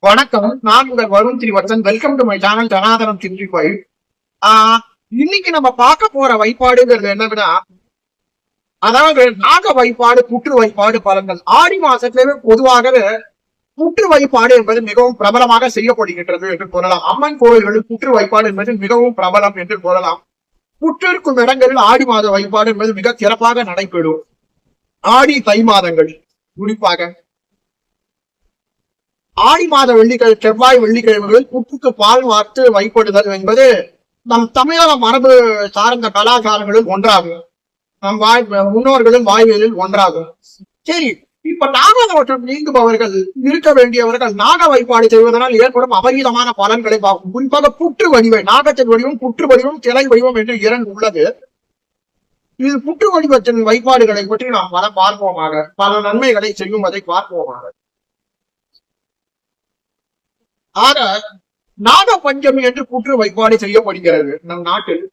வணக்கம். நான் உங்கள் Varun Trivarthan. Welcome to my channel ஜனாதனம் சிந்திப்பாய். இன்னைக்கு நம்ம பார்க்க போற வைப்பாடுங்கிறது என்னன்னா, அதாவது நாக வைப்பாடு, புற்று வைப்பாடு பலன்கள். ஆடி மாசத்திலே பொதுவாகவே புற்று வைப்பாடு என்பது மிகவும் பிரபலமாக செய்யப்படுகின்றது என்று கூறலாம். அம்மன் கோவில்களில் புற்று வைப்பாடு என்பது மிகவும் பிரபலம் என்று கூறலாம். புற்று இருக்கும் இடங்களில் ஆடி மாத வைப்பாடு என்பது மிக சிறப்பாக நடைபெறும். ஆடி தை மாதங்கள் குறிப்பாக ஆடி மாத வெள்ளிக்கிழமை, செவ்வாய் வெள்ளிக்கிழமைகளில் புற்றுக்கு பால் வார்த்து வைப்படுதல் என்பது நம் தமிழக மரபு சார்ந்த கலாச்சாரங்களில் ஒன்றாகும். நம் முன்னோர்களின் வாய்வியலில் ஒன்றாகும். சரி, இப்ப நாகதோஷம் நீங்குபவர்கள் இருக்க வேண்டியவர்கள் நாக வைப்பாடு செய்வதனால் ஏற்படும் அபரீதமான பலன்களை பார்க்கும். குறிப்பாக புற்று வடிவை, நாகத்தின் வடிவம், புற்று வடிவம், கிளை வடிவம் என்று இரண்டு உள்ளது. இது புற்று வடிவத்தின் வைப்பாடுகளை பற்றி நாம் பார்ப்போமாக, பல நன்மைகளை செய்யும் அதை பார்ப்போமாக. ஆக நாக பஞ்சமி என்று புற்று வைப்பாடு செய்யப்படுகிறது நம் நாட்டில்.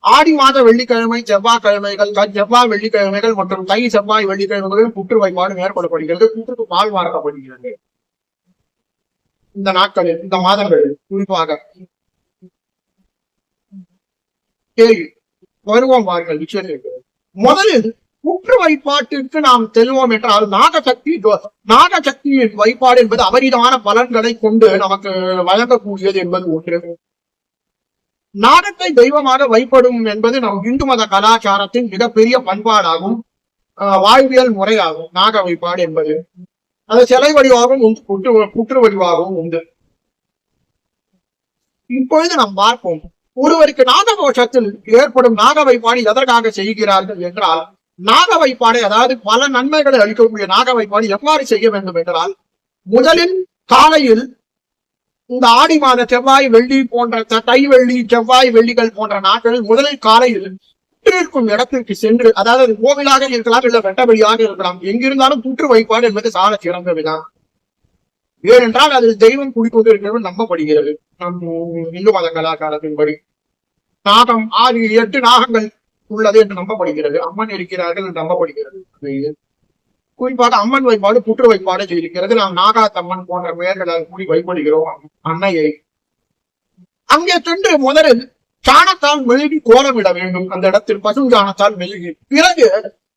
ஆடி மாத வெள்ளிக்கிழமை, செவ்வாய்க்கிழமைகள், செவ்வாய் வெள்ளிக்கிழமைகள் மற்றும் தை செவ்வாய் வெள்ளிக்கிழமைகளில் புற்று வைப்பாடு மேற்கொள்ளப்படுகிறது. புற்றுக்கு பால் வார்க்கப்படுகிறது இந்த நாட்களில், இந்த மாதங்களில் குறிப்பாக. வருவோம் வார்கள் விஷயத்திற்கு. முதலில் புற்று வைப்பாட்டிற்கு நாம் செல்வோம் என்றால், நாகசக்தியின் வைப்பாடு என்பது அபரிதமான பலன்களை கொண்டு நமக்கு வழங்கக்கூடியது என்பது ஒன்று. நாகத்தை தெய்வமாக வைப்படும் என்பது நம் இந்து மத கலாச்சாரத்தின் மிகப்பெரிய பண்பாடாகும், வாழ்வியல் முறையாகும். நாக வைப்பாடு என்பது அது சிலை வடிவாகவும் உண்டு, புற்று வடிவாகவும் உண்டு. இப்பொழுது நாம் பார்ப்போம், ஒருவருக்கு நாகதோஷத்தில் ஏற்படும் நாக வைப்பாடு எதற்காக செய்கிறார்கள் என்றால், நாக வைப்பாடை, அதாவது பல நன்மைகளை அளிக்கக்கூடிய நாக வைப்பாடு எவ்வாறு செய்ய வேண்டும் என்றால், முதலில் காலையில் இந்த ஆடி மாத செவ்வாய் வெள்ளி போன்ற, தை வெள்ளி, செவ்வாய் வெள்ளிகள் போன்ற நாட்களில் முதலில் காலையில் புற்றிருக்கும் இடத்திற்கு சென்று, அதாவது கோவிலாக இருக்கலாம், இல்ல வெட்டவெளியாக இருக்கலாம், எங்கிருந்தாலும் புற்று வைப்பாடு என்பது சால சிறந்ததுதான். ஏனென்றால் அதில் தெய்வம் குடிக்கொண்டு இருக்கிறது நம்பப்படுகிறது நம் இந்து மத கலாச்சாரத்தின்படி. நாகம் 6-8 நாகங்கள் உள்ளது என்று நம்பப்படுகிறது. அம்மன் இருக்கிறார்கள் என்று நம்பப்படுகிறது. குறிப்பாக அம்மன் வைப்பாடு, புற்று வைப்பாடு செய்திருக்கிறது. நாம் நாகாத்தம்மன் போன்ற பெயர்களால் கூடி வைப்படுகிறோம் அன்னையை. அங்கே சென்று முதலில் சாணத்தால் மெழுகி கோலமிட வேண்டும். அந்த இடத்தில் பசுஞ்சாணத்தால் மெழுகி, பிறகு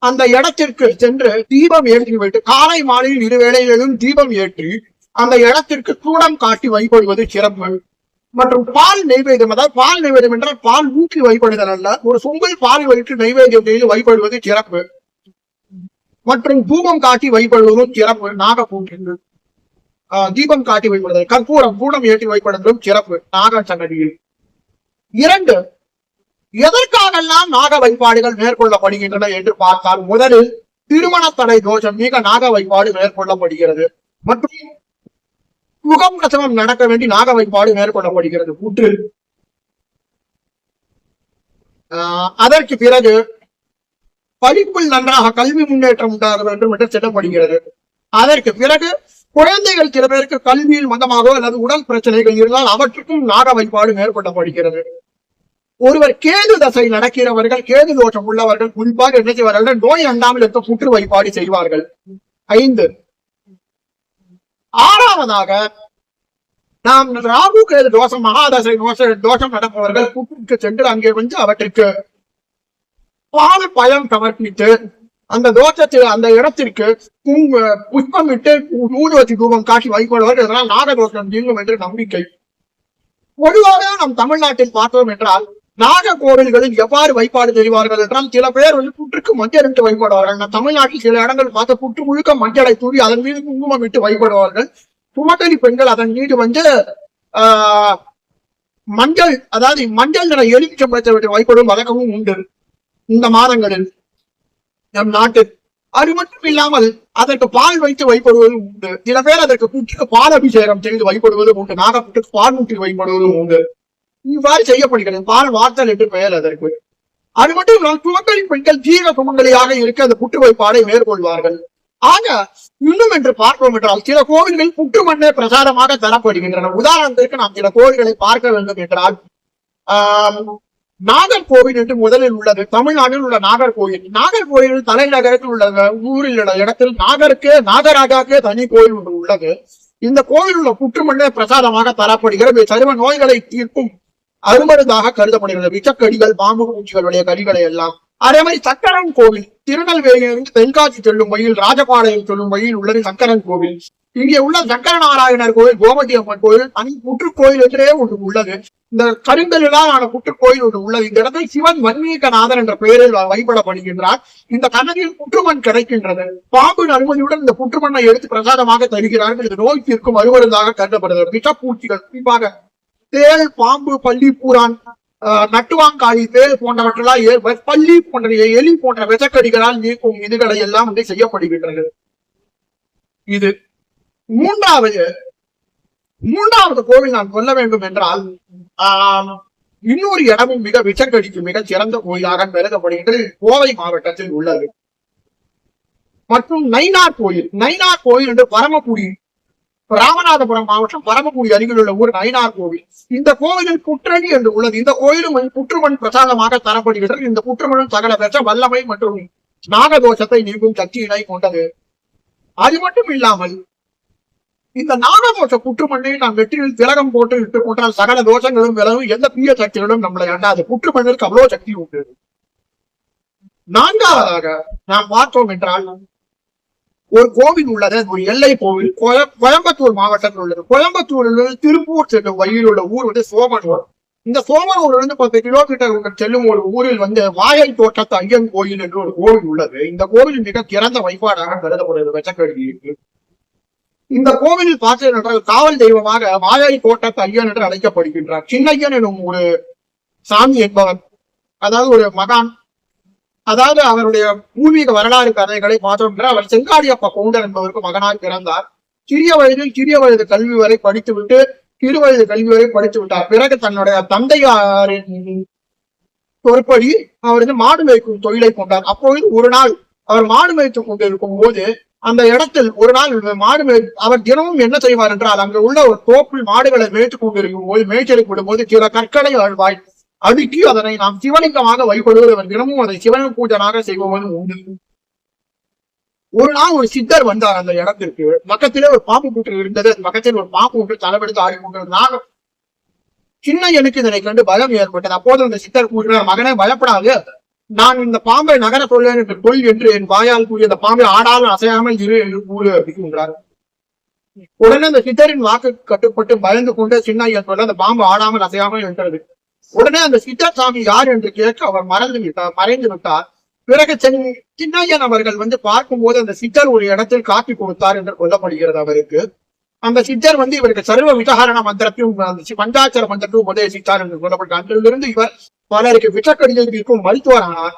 அந்த இடத்திற்கு சென்று தீபம் ஏற்றி வைத்து, காலை மாலையில் 2 வேளைகளிலும் தீபம் ஏற்றி அந்த இடத்திற்கு சூடம் காட்டி வைப்படுவது சிறப்பு. மற்றும் பால் நெய்வேத்தியம், அதாவது பால் நெய்வேத்தியம் என்றால் பால் ஊற்றி வைப்படுதல் அல்ல, ஒரு சொம்பில் பால் வைத்து நெய்வேத்தியம் செய்து வைப்படுவது சிறப்பு. மற்றும் தூபம் காட்டி வைப்படுவதும் சிறப்பு. நாகப்பூற்று தீபம் காட்டி வைப்படுதல், கற்பூரம் கூடம் ஏற்றி வைப்படுவதும் சிறப்பு நாக சன்னதியில். 2, எதற்காகெல்லாம் நாக வைப்பாடுகள் மேற்கொள்ளப்படுகின்றன என்று பார்த்தால், முதலில் திருமண தடை தோஷம் நீங்க நாக வைப்பாடு மேற்கொள்ளப்படுகிறது. மற்றும் முகம் பிரசவம் நடக்க வேண்டி நாக வைப்பாடு மேற்கொள்ளப்படுகிறது புற்றில். அதற்கு பிறகு படிப்பில் நன்றாக கல்வி முன்னேற்றம் உண்டாக வேண்டும் என்று சொல்லப்படுகிறது. அதற்கு பிறகு குழந்தைகள் சில பேருக்கு கல்வியில் மந்தமாக அல்லது உடல் பிரச்சனைகள் இருந்தால் அவற்றுக்கும் நாக வைப்பாடு மேற்கொள்ளப்படுகிறது. ஒருவர் கேது தசை நடக்கிறவர்கள், கேது தோஷம் உள்ளவர்கள் குறிப்பாக என்ன செய்வார்கள், நோய் அண்டாமல் இருக்க புற்று வைப்பாடு செய்வார்கள். 5, 6வதாக நாம் ராகு கேது தோஷம், மகாதசை தோஷம் நடப்பவர்கள் புற்றுக்கு சென்று அங்கே வந்து அவற்றிற்கு பால் பழம் சமர்ப்பித்து அந்த தோஷத்தில் அந்த இடத்திற்கு புஷ்பம் விட்டு ஊதுவத்தி தூபம் காட்டி வைப்படுவார்கள். இதனால் நாகதோஷம் நீங்கும் என்று நம்பிக்கை. பொதுவாக நம் தமிழ்நாட்டில் பார்த்தோம் என்றால், நாக கோவில்களில் எவ்வாறு வைப்பாடு செய்வார்கள் என்றால், சில பேர் வந்து புற்றுக்கு மஞ்சள் இட்டு வைப்படுவார்கள். நம் தமிழ்நாட்டில் சில இடங்கள் பார்த்த புற்று முழுக்க மஞ்சளை தூவி அதன் மீது குங்குமம் விட்டு வைப்படுவார்கள். சுமக்கலி பெண்கள் அதன் மீது வந்து மஞ்சள், அதாவது மஞ்சள் நிற எலுமிச்சம்பழத்தை விட்டு வைப்படும் வழக்கமும் உண்டு இந்த மாதங்களில் நம் நாட்டில். அது மட்டும் இல்லாமல் அதற்கு பால் வைத்து வைப்படுவதும் உண்டு. சில பேர் அதற்கு புற்றுக்கு பால் அபிஷேகம் செய்து வைப்படுவதும் உண்டு. நாகப்புற்றுக்கு பால் ஊற்றி வைப்படுவதும் உண்டு. இவ்வாறு செய்யப்படுகிறது. பால் வார்த்தல் என்று பெயர் அதற்கு. அது மட்டும் இல்லாமல் சுமங்கலி பெண்கள் ஜீவ சுமங்கலியாக இருக்க அந்த புற்று வைப்பாடை மேற்கொள்வார்கள். ஆக இன்னும் என்று பார்ப்போம் என்றால், சில கோவில்கள் புற்று மண்ணே பிரசாதமாக தரப்படுகின்றன. உதாரணத்திற்கு நாம் சில கோவில்களை பார்க்க வேண்டும் என்றால், நாகர்கோவில் என்று முதலில் உள்ளது. தமிழ்நாட்டில் உள்ள நாகர்கோவில். நாகர்கோவில் தலைநகரத்தில் உள்ள ஊரில் உள்ள இடத்தில் நாகராஜாக்கே தனி கோயில் ஒன்று உள்ளது. இந்த கோவில் உள்ள புற்றுமண்ணே பிரசாதமாக தரப்படுகிறது. சரும நோய்களை தீர்க்கும் அருமருந்தாக கருதப்படுகிறது. விஷக்கடிகள், பாம்பு பூச்சிகளுடைய கடிகளை எல்லாம். அதே மாதிரி சக்கரன் கோவில் திருநெல்வேலியிலிருந்து தென்காசி செல்லும் வழியில் ராஜபாளையம் செல்லும் வழியில் உள்ளது சக்கரன் கோவில். இங்கே உள்ள சங்கர நாராயணர் கோவில், கோமதி அம்மன் கோவில், தனி புற்றுக்கோயில் என்றே ஒன்று உள்ளது. இந்த கருங்கல்லால் ஆன புற்றுக்கோயில் ஒன்று உள்ளது. இந்த இடத்தில் சிவன் வன்மீகநாதன் என்ற பெயரில் வழிபடப்படுகின்றார். இந்த கண்ணகியில் புற்றுமண் கிடைக்கின்றது. பாம்பின் அனுமதியுடன் இந்த புற்றுமண்ணை எடுத்து பிரசாதமாக தருகிறார்கள். இது நோய் தீர்க்கும் அறுவருந்தாக கருதப்படுகிறது. விஷப்பூச்சிகள், குறிப்பாக தேள், பாம்பு, பள்ளி, பூரான், நட்டுவாங்காளி, தேள் போன்றவற்றெல்லாம் பள்ளி போன்ற எலி போன்ற விஷக்கடிகளால் நீக்கும் இதுகளை எல்லாம் வந்து செய்யப்படுகின்றது. இது மூன்றாவது கோவில் நான் சொல்ல வேண்டும் என்றால் இன்னொரு இடமும் மிக விஷக்கடிக்கு மிக சிறந்த கோயிலாக கருதப்படுகின்றது. கோவை மாவட்டத்தில் உள்ளது. மற்றும் நயினார் கோயில் என்று பரமக்குடி, ராமநாதபுரம் மாவட்டம் பரமக்குடி அருகில் உள்ள ஊர் நயினார் கோவில். இந்த கோவிலில் புற்றணி என்று உள்ளது. இந்த கோயிலும் புற்றுமண் பிரசாதமாக தரப்படுகிறது. இந்த புற்றுமண் சகல விஷ வல்லமை மற்றும் நாகதோஷத்தை நீக்கும் சக்தியினை கொண்டது. அது மட்டும் இல்லாமல் இந்த நாகதோஷ புற்றுமண்ணை நாம் வெற்றியில் திலகம் போட்டு இட்டு போட்டால் சகல தோஷங்களும் விலகும். எந்த தீய சக்திகளும் நம்மளை அண்டாது. புற்றுமண்ணிற்கு அவ்வளவு சக்தி உண்டு. நான்காவதாக நாம் பார்த்தோம் என்றால் ஒரு கோவில் உள்ளது. ஒரு எல்லை கோவில் கோயம்புத்தூர் மாவட்டத்தில் உள்ளது. கோயம்புத்தூரில் திருப்பூர் செல்லும் வழியில் உள்ள ஊர் வந்து சோமனூர். இந்த சோமனூரிலிருந்து 10 கிலோமீட்டர் செல்லும் ஒரு ஊரில் வந்து வாயை தோட்டத்து ஐயன் கோயில் என்று ஒரு கோவில் உள்ளது. இந்த கோவில் மிக சிறந்த வழிபாடாக கருதப்படுகிறது. வெச்சக்கடிக்கு இந்த கோவிலில் பார்த்தீர்கள் என்றால் காவல் தெய்வமாக வாயை தோட்டத்து ஐயன் என்று அழைக்கப்படுகின்றார். சின்னையன் எனும் ஒரு சாமி என்பவர், அதாவது ஒரு மகான், அதாவது அவருடைய பூர்வீக வரலாறு கதைகளை பார்த்தோம் என்றால் அவர் செங்காடியப்ப கவுண்டர் என்பவருக்கு மகனாக பிறந்தார். சிறிய வயது கல்வி வரை படித்துவிட்டு சிறுவயது கல்வி வரை படித்து விட்டார். பிறகு தன்னுடைய தந்தையாரின் பொறுப்படி அவர் வந்து மாடு மேய்க்கும் தொழிலை கொண்டார். அப்பொழுது ஒரு நாள் அவர் மாடு மேய்த்து கொண்டிருக்கும் போது அந்த இடத்தில் ஒரு நாள் அவர் தினமும் என்ன செய்வார் என்றால் அங்கு உள்ள ஒரு தோப்பில் மாடுகளை மேய்த்துக் கொண்டிருக்கும் போது மேய்ச்சலுக்கு விடும்போது சில கற்களை ஆழ்வாய் அடுக்கி அதனை நாம் சிவலிங்கமாக வழிபடுவது, தினமும் அதை சிவன் பூஜனாக செய்வது உண்டு. ஒரு நாள் ஒரு சித்தர் வந்தார் அந்த இடத்திற்கு. பக்கத்திலே ஒரு பாம்பு கூட்டு இருந்தது. பக்கத்தில் ஒரு பாம்பு ஒன்று தலைவெடுத்து ஆடி கொண்டிருந்தார். சின்னையனுக்கு இதனை கண்டு பயம் ஏற்பட்டது. அப்போது அந்த சித்தர் கூறினார், மகனே பயப்படாது, நான் இந்த பாம்பை நகர சொல்லேன் என்று கொள் என்று என் வாயால் கூறி அந்த பாம்பை ஆடாமல் அசையாமல் இரு என்று கூறு அப்படின்றார். உடனே அந்த சித்தரின் வாக்கு கட்டுப்பட்டு பயந்து கொண்டு சின்னையன் சொல்ல அந்த பாம்பு ஆடாமல் அசையாமல் என்றது. உடனே அந்த சித்தர் சாமி யார் என்று கேட்க அவர் மறைந்து விட்டார். பிறகு சின்னையன் அவர்கள் வந்து பார்க்கும் போது அந்த சித்தர் ஒரு இடத்தில் காட்டி கொடுத்தார் என்று கொல்லப்படுகிறது. அவருக்கு அந்த சித்தர் வந்து இவருக்கு சர்வ விசகாரண மந்திரத்தையும் பஞ்சாட்சர மந்திரத்தையும் உபதேசித்தார் என்று சொல்லப்பட்ட அன்றிலிருந்து இவர் பலருக்கு விஷக்கடிகளுக்கும் மருத்துவரானார்.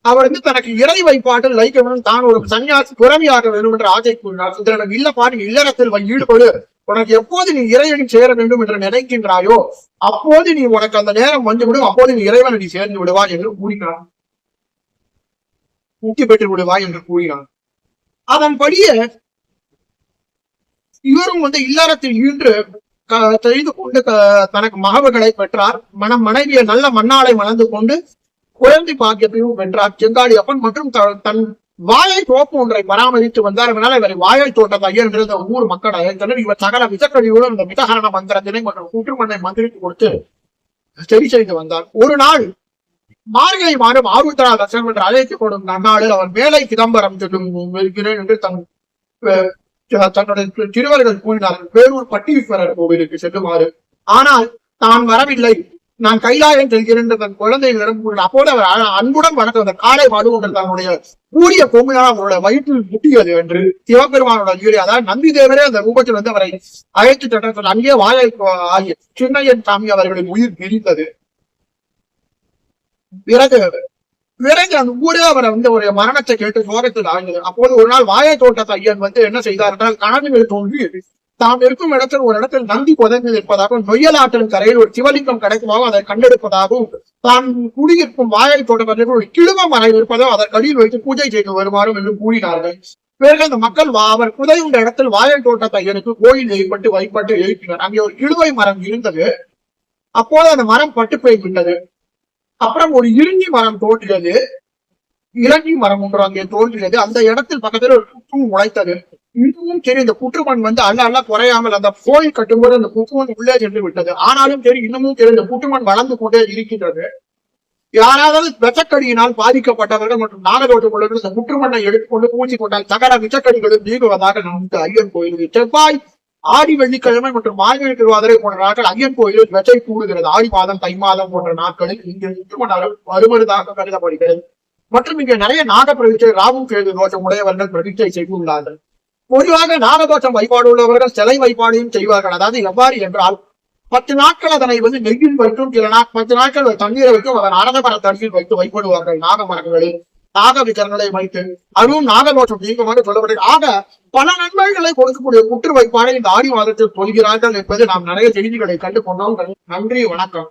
அவர் வந்து தனக்கு இறை வைப்பாட்டில் லைக்கணும், தான் ஒரு சன்னியாசி துறவியாக வேண்டும் என்று ஆசை கூறினார். சித்தரன் இல்ல பாரு, இல்லறத்தில் ஈடுபடு, உனக்கு எப்போது நீ இறைவனை சேர வேண்டும் என்று நினைக்கின்றாயோ அப்போது நீ உனக்கு அந்த நேரம் வந்துவிடும், அப்போது நீ இறைவனை நீ சேர்ந்து விடுவாய் என்று கூறினார். முக்தி பெற்று விடுவாய் என்று கூறினார். அதன்படியே இவரும் வந்து இல்லறத்தில் ஈன்று செய்து கொண்டு தனக்கு மகவுகளை பெற்றார். மனைவியை நல்ல மண்ணாளை மணந்து கொண்டு குழந்தை பாக்கியத்தையும் வென்றார். செங்காடியப்பன் மற்றும் தன் வாயை தோப்பு ஒன்றை பராமரித்து வந்தார். அதனால இவரை வாயை தோட்டத்தை ஐயன் என்ற இந்த ஊர் மக்கள் அழைத்தனர். இவர் சகல விசக்கடியுடன் இந்த மிதகரண மந்திரத்தினை மற்றும் கூற்றுமண்ணை மந்திரித்து கொடுத்து சரி செய்து வந்தார். ஒரு நாள் மார்கழி மாதம் ஆருத்ரா தர்சனம் என்று அழைக்கப்படும் நன்னாளில் அவர் மேலை சிதம்பரம் செல்லும் இருக்கிறேன் என்று தன்னுடைய திருவர்கள் கூறினார்கள். பேரூர் பட்டீஸ்வரர் கோவிலுக்கு செல்லுமாறு. ஆனால் தான் வரவில்லை, நான் கைலாயம் செல்கிறேன் தன் குழந்தைகளிடம் கூறினார். அப்போது அவர் அன்புடன் வளர்த்து வந்த காலை பாடுகின்ற தன்னுடைய கூடிய கொம்பினால் அவருடைய வயிற்றில் முட்டியது என்று சிவபெருமானோட ஜீரி, அதாவது நந்தி தேவரே அந்த ரூபத்தில் வந்து அவரை அழைத்து சென்ற அங்கே வாயை ஆகிய சின்னையன் சாமி அவர்களின் உயிர் பிரிந்தது. பிறகு அந்த ஊரே அவரை வந்து ஒரு மரணத்தை கேட்டு சோகத்தில் ஆழ்ந்தது. அப்போது ஒரு நாள் வாயை தோட்டத்து ஐயன் வந்து என்ன செய்தார் என்றால் கனவில் தோன்றி தாம் இருக்கும் இடத்தில் ஒரு இடத்தில் நந்தி புதைந்து இருப்பதாகவும் நொய்யலாற்றின் கரையில் ஒரு சிவலிங்கம் கிடைக்குமாகவும் அதை கண்டெடுப்பதாகவும் தான் குடியிருக்கும் வாயை தோட்டத்தில் ஒரு கிழுவ மரம் இருப்பதோ அதற்கு அடியில் வைத்து பூஜை செய்து வருமாறும் என்று கூறினார்கள். பிறகு அந்த மக்கள் அவர் புதையுண்ட இடத்தில் வாயை தோட்டத்து ஐயனுக்கு கோயில் ஏற்பட்டு வழிபட்டு எழுப்பினர். அங்கே ஒரு கிழுவை மரம் இருந்தது. அப்போது அந்த மரம் பட்டு போய்விட்டது. அப்புறம் ஒரு இறங்கி மரம் தோன்றியது. இறங்கி மரம் ஒன்று அங்கே தோன்றியது. அந்த இடத்தில் பக்கத்தில் ஒரு புற்றும் முளைத்தது. இன்னமும் சரி இந்த புற்றுமண் அல்ல குறையாமல் அந்த கோயில் கட்டும்போது அந்த புற்றுமண் உள்ளே சென்று விட்டது. ஆனாலும் சரி இன்னமும் சரி இந்த புற்றுமண் வளர்ந்து கொண்டே இருக்கின்றது. யாராவது விஷக்கடியினால் பாதிக்கப்பட்டவர்கள் மற்றும் நாகதோஷம் உள்ளவர்கள் இந்த புற்றுமண்ணை எடுத்துக்கொண்டு பூச்சி கொண்டால் சகல விஷக்கடிகளும் நீங்குவதாக நமக்கு ஐயன் கோயிலுக்கு செவ்வாய் ஆடி வெள்ளிக்கிழமை மற்றும் மார்கழி திருவாதிரை போன்ற நாட்கள் ஐயன் கோயிலில் வெச்சை கூடுகிறது. ஆடி மாதம் தை மாதம் போன்ற நாட்களில் இங்கு புற்றுமண் வருமருதாக கருதப்படுகிறது. மற்றும் இங்கே நிறைய நாக பிரதிஷ்டை ராகு கேது தோஷம் உடையவர்கள் பிரதிஷ்டை செய்துள்ளார்கள். பொதுவாக நாகதோஷம் வைப்பாடு உள்ளவர்கள் சிலை வைப்பாடையும் செய்வார்கள். அதாவது எவ்வாறு என்றால் 10 நாட்கள் அதனை நெய்யில் வைக்கும், சில 10 நாட்கள் தண்ணீரை வைக்கும், அதன் அரசமர தண்ணீர் வைத்து வைப்படுவார்கள். நாக மரங்களில் நாக விக்கிரங்களை வைத்து அதுவும் நாகதோஷம் நீக்கமாக சொல்லப்படுகிறது. ஆக பல நன்மைகளை கொடுக்கக்கூடிய புற்று வைப்பாடை இந்த ஆடி மாதத்தில் சொல்கிறார்கள் என்பது நாம் நிறைய செய்திகளை கண்டு கொண்டோம். நன்றி, வணக்கம்.